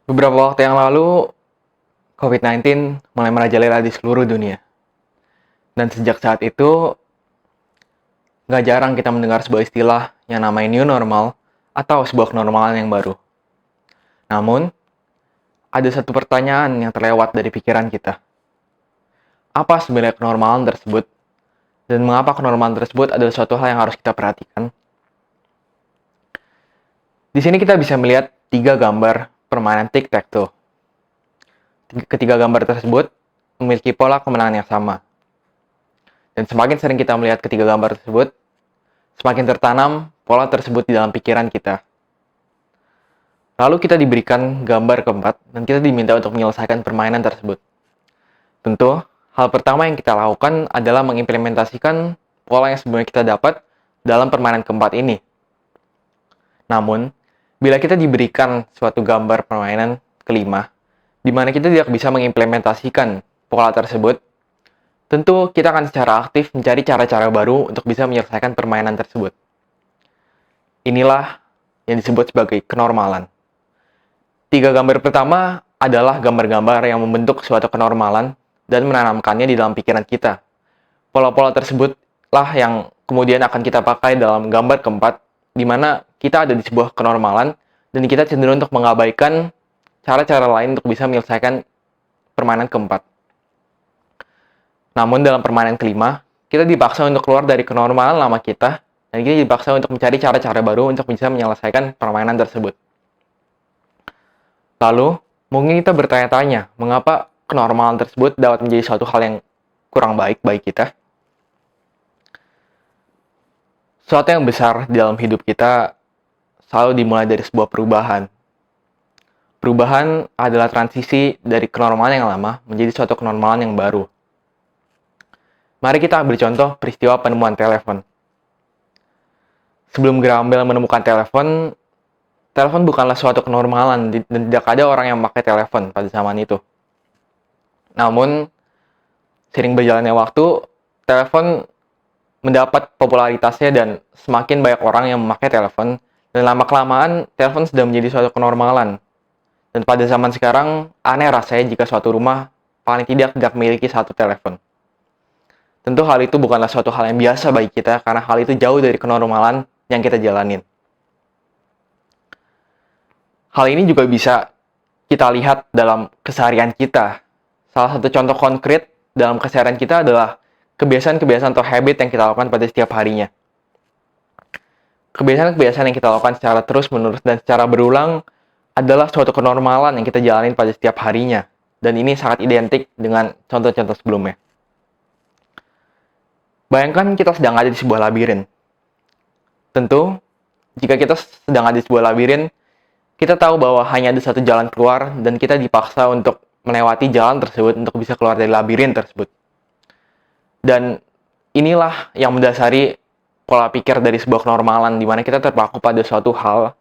Beberapa waktu yang lalu, COVID-19 mulai merajalela di seluruh dunia. Dan sejak saat itu, nggak jarang kita mendengar sebuah istilah yang namanya new normal atau sebuah kenormalan yang baru. Namun, ada satu pertanyaan yang terlewat dari pikiran kita. Apa sebenarnya kenormalan tersebut? Dan mengapa kenormalan tersebut adalah suatu hal yang harus kita perhatikan? Di sini kita bisa melihat 3 gambar permainan tic-tac-toe. Ketiga gambar tersebut memiliki pola kemenangan yang sama. Dan semakin sering kita melihat ketiga gambar tersebut, semakin tertanam pola tersebut di dalam pikiran kita. Lalu kita diberikan gambar keempat, dan kita diminta untuk menyelesaikan permainan tersebut. Tentu, hal pertama yang kita lakukan adalah mengimplementasikan pola yang sebelumnya kita dapat dalam permainan keempat ini. Namun, bila kita diberikan suatu gambar permainan kelima, di mana kita tidak bisa mengimplementasikan pola tersebut, tentu kita akan secara aktif mencari cara-cara baru untuk bisa menyelesaikan permainan tersebut. Inilah yang disebut sebagai kenormalan. 3 gambar pertama adalah gambar-gambar yang membentuk suatu kenormalan dan menanamkannya di dalam pikiran kita. Pola-pola tersebutlah yang kemudian akan kita pakai dalam gambar keempat, di mana kita ada di sebuah kenormalan dan kita cenderung untuk mengabaikan cara-cara lain untuk bisa menyelesaikan permainan keempat. Namun dalam permainan kelima, kita dipaksa untuk keluar dari kenormalan lama kita, dan kita dipaksa untuk mencari cara-cara baru untuk bisa menyelesaikan permainan tersebut. Lalu, mungkin kita bertanya-tanya, mengapa kenormalan tersebut dapat menjadi suatu hal yang kurang baik bagi kita? Suatu yang besar di dalam hidup kita selalu dimulai dari sebuah perubahan. Perubahan adalah transisi dari kenormalan yang lama menjadi suatu kenormalan yang baru. Mari kita ambil contoh peristiwa penemuan telepon. Sebelum Graham Bell menemukan telepon bukanlah suatu kenormalan dan tidak ada orang yang memakai telepon pada zaman itu. Namun, sering berjalannya waktu, telepon mendapat popularitasnya dan semakin banyak orang yang memakai telepon, dan lama-kelamaan telepon sudah menjadi suatu kenormalan. Dan pada zaman sekarang, aneh rasanya jika suatu rumah paling tidak memiliki satu telepon. Tentu hal itu bukanlah suatu hal yang biasa bagi kita, karena hal itu jauh dari kenormalan yang kita jalanin. Hal ini juga bisa kita lihat dalam keseharian kita. Salah satu contoh konkret dalam keseharian kita adalah kebiasaan-kebiasaan atau habit yang kita lakukan pada setiap harinya. Kebiasaan-kebiasaan yang kita lakukan secara terus-menerus dan secara berulang adalah suatu kenormalan yang kita jalanin pada setiap harinya. Dan ini sangat identik dengan contoh-contoh sebelumnya. Bayangkan kita sedang ada di sebuah labirin. Tentu, jika kita sedang ada di sebuah labirin, kita tahu bahwa hanya ada satu jalan keluar dan kita dipaksa untuk melewati jalan tersebut untuk bisa keluar dari labirin tersebut. Dan inilah yang mendasari pola pikir dari sebuah kenormalan, di mana kita terpaku pada suatu hal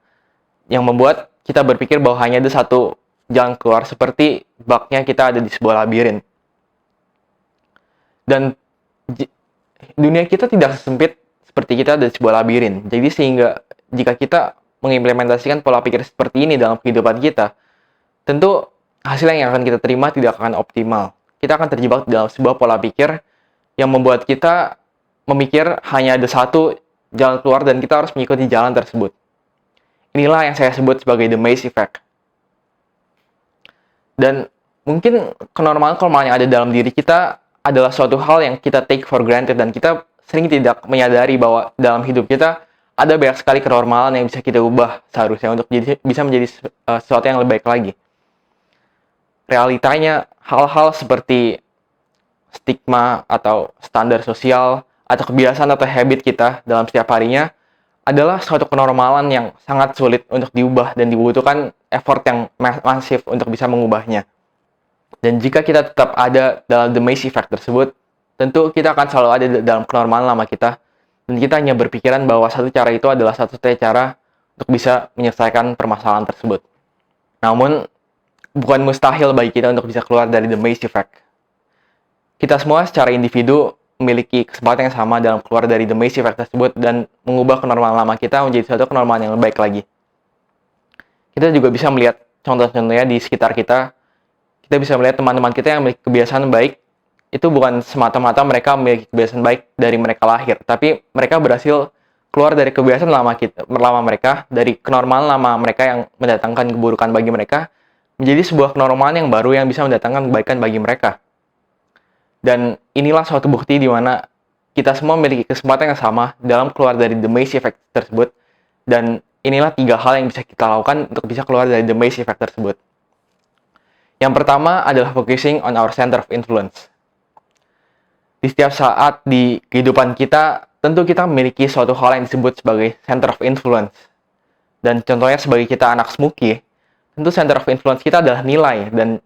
yang membuat kita berpikir bahwa hanya ada satu jalan keluar, seperti baknya kita ada di sebuah labirin. Dan dunia kita tidak sempit seperti kita ada di sebuah labirin. Jadi sehingga jika kita mengimplementasikan pola pikir seperti ini dalam kehidupan kita, tentu hasil yang akan kita terima tidak akan optimal. Kita akan terjebak dalam sebuah pola pikir yang membuat kita memikir hanya ada satu jalan keluar dan kita harus mengikuti jalan tersebut. Inilah yang saya sebut sebagai the maze effect. Dan mungkin kenormalan-kenormalan yang ada dalam diri kita adalah suatu hal yang kita take for granted dan kita sering tidak menyadari bahwa dalam hidup kita ada banyak sekali kenormalan yang bisa kita ubah seharusnya untuk bisa menjadi sesuatu yang lebih baik lagi. Realitanya, hal-hal seperti stigma atau standar sosial atau kebiasaan atau habit kita dalam setiap harinya adalah suatu kenormalan yang sangat sulit untuk diubah dan dibutuhkan effort yang masif untuk bisa mengubahnya. Dan jika kita tetap ada dalam the maze effect tersebut, tentu kita akan selalu ada dalam kenormalan lama kita. Dan kita hanya berpikiran bahwa satu cara itu adalah satu-satunya cara untuk bisa menyelesaikan permasalahan tersebut. Namun, bukan mustahil bagi kita untuk bisa keluar dari the maze effect. Kita semua secara individu memiliki kesempatan yang sama dalam keluar dari the maze effect tersebut dan mengubah kenormalan lama kita menjadi suatu kenormalan yang lebih baik lagi. Kita juga bisa melihat contoh-contohnya di sekitar kita, kita bisa melihat teman-teman kita yang memiliki kebiasaan baik, itu bukan semata-mata mereka memiliki kebiasaan baik dari mereka lahir, tapi mereka berhasil keluar dari kebiasaan lama mereka, dari kenormalan lama mereka yang mendatangkan keburukan bagi mereka, menjadi sebuah kenormalan yang baru yang bisa mendatangkan kebaikan bagi mereka. Dan inilah suatu bukti di mana kita semua memiliki kesempatan yang sama dalam keluar dari the maze effect tersebut. Dan inilah 3 hal yang bisa kita lakukan untuk bisa keluar dari the maze effect tersebut. Yang pertama adalah focusing on our center of influence. Di setiap saat di kehidupan kita, tentu kita memiliki suatu hal yang disebut sebagai center of influence. Dan contohnya sebagai kita anak Smoky, tentu center of influence kita adalah nilai. Dan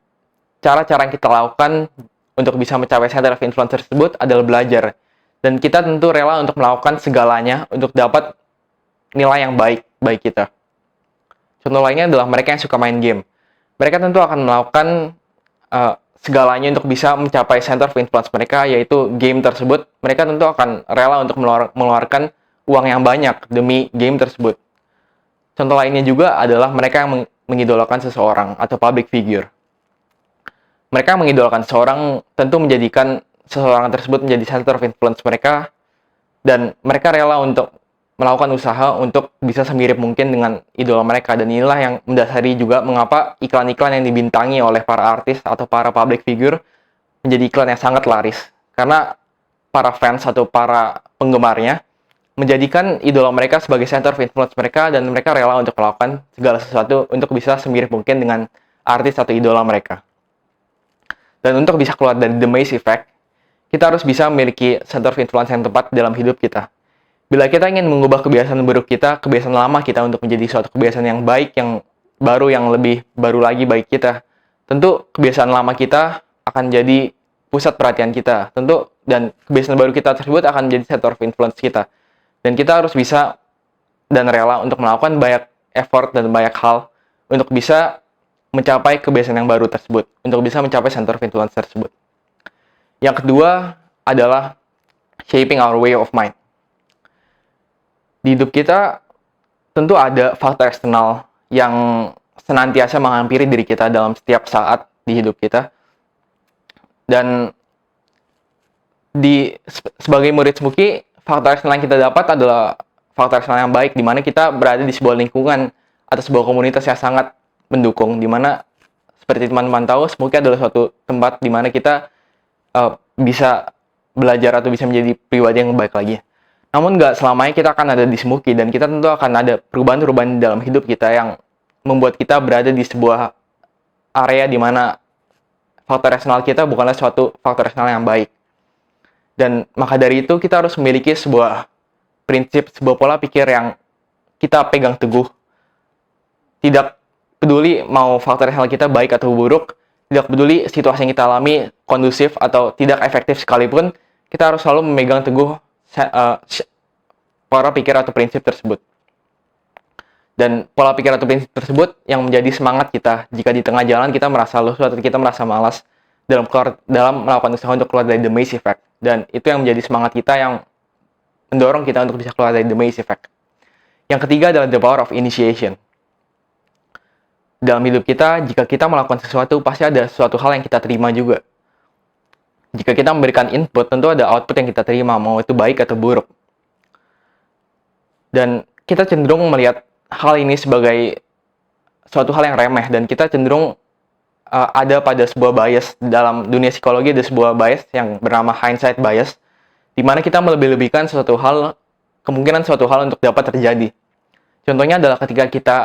cara-cara yang kita lakukan untuk bisa mencapai center of influence tersebut adalah belajar. Dan kita tentu rela untuk melakukan segalanya untuk dapat nilai yang baik bagi kita. Contoh lainnya adalah mereka yang suka main game. Mereka tentu akan melakukan segalanya untuk bisa mencapai center of influence mereka, yaitu game tersebut. Mereka tentu akan rela untuk mengeluarkan uang yang banyak demi game tersebut. Contoh lainnya juga adalah mereka yang mengidolakan seseorang atau public figure. Mereka mengidolakan seseorang tentu menjadikan seseorang tersebut menjadi center of influence mereka, dan mereka rela untuk melakukan usaha untuk bisa semirip mungkin dengan idola mereka. Dan inilah yang mendasari juga mengapa iklan-iklan yang dibintangi oleh para artis atau para public figure menjadi iklan yang sangat laris. Karena para fans atau para penggemarnya menjadikan idola mereka sebagai center of influence mereka, dan mereka rela untuk melakukan segala sesuatu untuk bisa semirip mungkin dengan artis atau idola mereka. Dan untuk bisa keluar dari the maze effect, kita harus bisa memiliki center of influence yang tepat dalam hidup kita. Bila kita ingin mengubah kebiasaan buruk kita, kebiasaan lama kita untuk menjadi suatu kebiasaan yang baik, yang baru, yang lebih baru lagi bagi kita, tentu kebiasaan lama kita akan jadi pusat perhatian kita. Tentu, dan kebiasaan baru kita tersebut akan menjadi center of influence kita. Dan kita harus bisa dan rela untuk melakukan banyak effort dan banyak hal untuk bisa mencapai kebiasaan yang baru tersebut, untuk bisa mencapai center of influence tersebut. Yang kedua adalah shaping our way of mind. Di hidup kita tentu ada faktor eksternal yang senantiasa menghampiri diri kita dalam setiap saat di hidup kita. Dan sebagai murid Smoky, faktor eksternal yang kita dapat adalah faktor eksternal yang baik, di mana kita berada di sebuah lingkungan atau sebuah komunitas yang sangat mendukung, di mana seperti teman-teman tahu, Smoky adalah suatu tempat di mana kita bisa belajar atau bisa menjadi pribadi yang baik lagi. Namun nggak selamanya kita akan ada di Smoky, dan kita tentu akan ada perubahan-perubahan dalam hidup kita yang membuat kita berada di sebuah area di mana faktor eksternal kita bukanlah suatu faktor eksternal yang baik. Dan maka dari itu kita harus memiliki sebuah prinsip, sebuah pola pikir yang kita pegang teguh. Tidak peduli mau faktor eksternal kita baik atau buruk, tidak peduli situasi yang kita alami kondusif atau tidak efektif sekalipun, kita harus selalu memegang teguh pola pikir atau prinsip tersebut. Dan pola pikir atau prinsip tersebut yang menjadi semangat kita jika di tengah jalan kita merasa lesu atau kita merasa malas dalam melakukan usaha untuk keluar dari the maze effect. Dan itu yang menjadi semangat kita yang mendorong kita untuk bisa keluar dari the maze effect. Yang ketiga adalah the power of initiation. Dalam hidup kita, jika kita melakukan sesuatu, pasti ada sesuatu hal yang kita terima juga. Jika kita memberikan input, tentu ada output yang kita terima, mau itu baik atau buruk. Dan kita cenderung melihat hal ini sebagai suatu hal yang remeh, dan kita cenderung ada pada sebuah bias. Dalam dunia psikologi ada sebuah bias yang bernama hindsight bias, di mana kita melebih-lebihkan suatu hal, kemungkinan suatu hal untuk dapat terjadi. Contohnya adalah ketika kita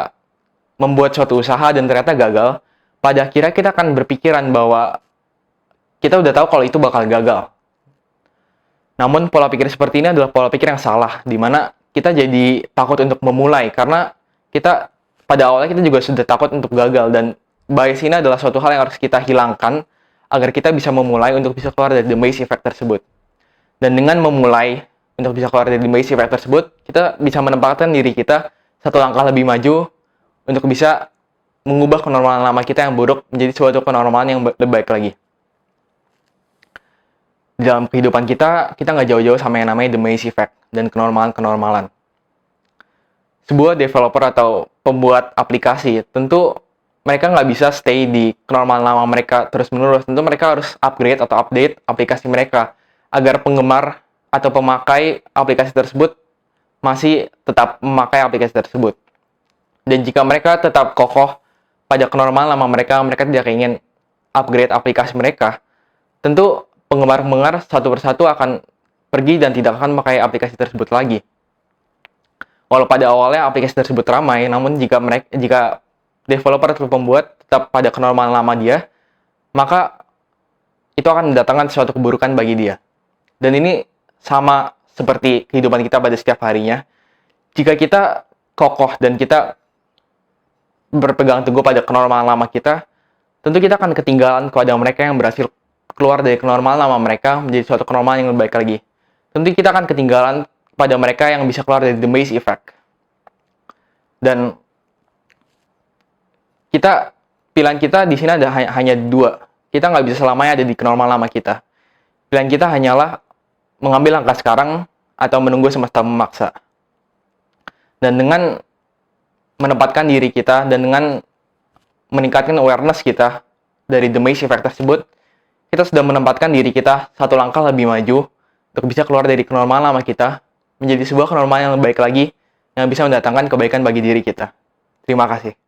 membuat suatu usaha dan ternyata gagal, pada akhirnya kita akan berpikiran bahwa kita udah tahu kalau itu bakal gagal. Namun pola pikir seperti ini adalah pola pikir yang salah, di mana kita jadi takut untuk memulai, karena kita pada awalnya kita juga sudah takut untuk gagal, dan bias ini adalah suatu hal yang harus kita hilangkan agar kita bisa memulai untuk bisa keluar dari the maze effect tersebut. Dan dengan memulai untuk bisa keluar dari the maze effect tersebut, kita bisa menempatkan diri kita satu langkah lebih maju untuk bisa mengubah kenormalan lama kita yang buruk menjadi suatu kenormalan yang lebih baik lagi. Di dalam kehidupan kita nggak jauh-jauh sama yang namanya the maze effect dan kenormalan-kenormalan. Sebuah developer atau pembuat aplikasi tentu mereka nggak bisa stay di kenormalan lama mereka terus-menerus. Tentu mereka harus upgrade atau update aplikasi mereka agar penggemar atau pemakai aplikasi tersebut masih tetap memakai aplikasi tersebut. Dan jika mereka tetap kokoh pada kenormalan lama mereka, mereka tidak ingin upgrade aplikasi mereka, tentu penggemar-penggemar satu persatu akan pergi dan tidak akan memakai aplikasi tersebut lagi. Walau pada awalnya aplikasi tersebut ramai, namun jika developer atau pembuat tetap pada kenormalan lama dia, maka itu akan mendatangkan suatu keburukan bagi dia. Dan ini sama seperti kehidupan kita pada setiap harinya. Jika kita kokoh dan kita berpegang teguh pada kenormalan lama kita, tentu kita akan ketinggalan kepada mereka yang berhasil keluar dari kenormalan lama mereka menjadi suatu kenormalan yang lebih baik lagi. Tentu kita akan ketinggalan pada mereka yang bisa keluar dari the maze effect. Dan pilihan kita di sini ada hanya dua. Kita nggak bisa selamanya ada di kenormalan lama kita. Pilihan kita hanyalah mengambil langkah sekarang atau menunggu semesta memaksa. Dan dengan menempatkan diri kita dan dengan meningkatkan awareness kita dari the maze effect tersebut, kita sudah menempatkan diri kita satu langkah lebih maju untuk bisa keluar dari kenormalan lama kita menjadi sebuah kenormalan yang lebih baik lagi yang bisa mendatangkan kebaikan bagi diri kita. Terima kasih.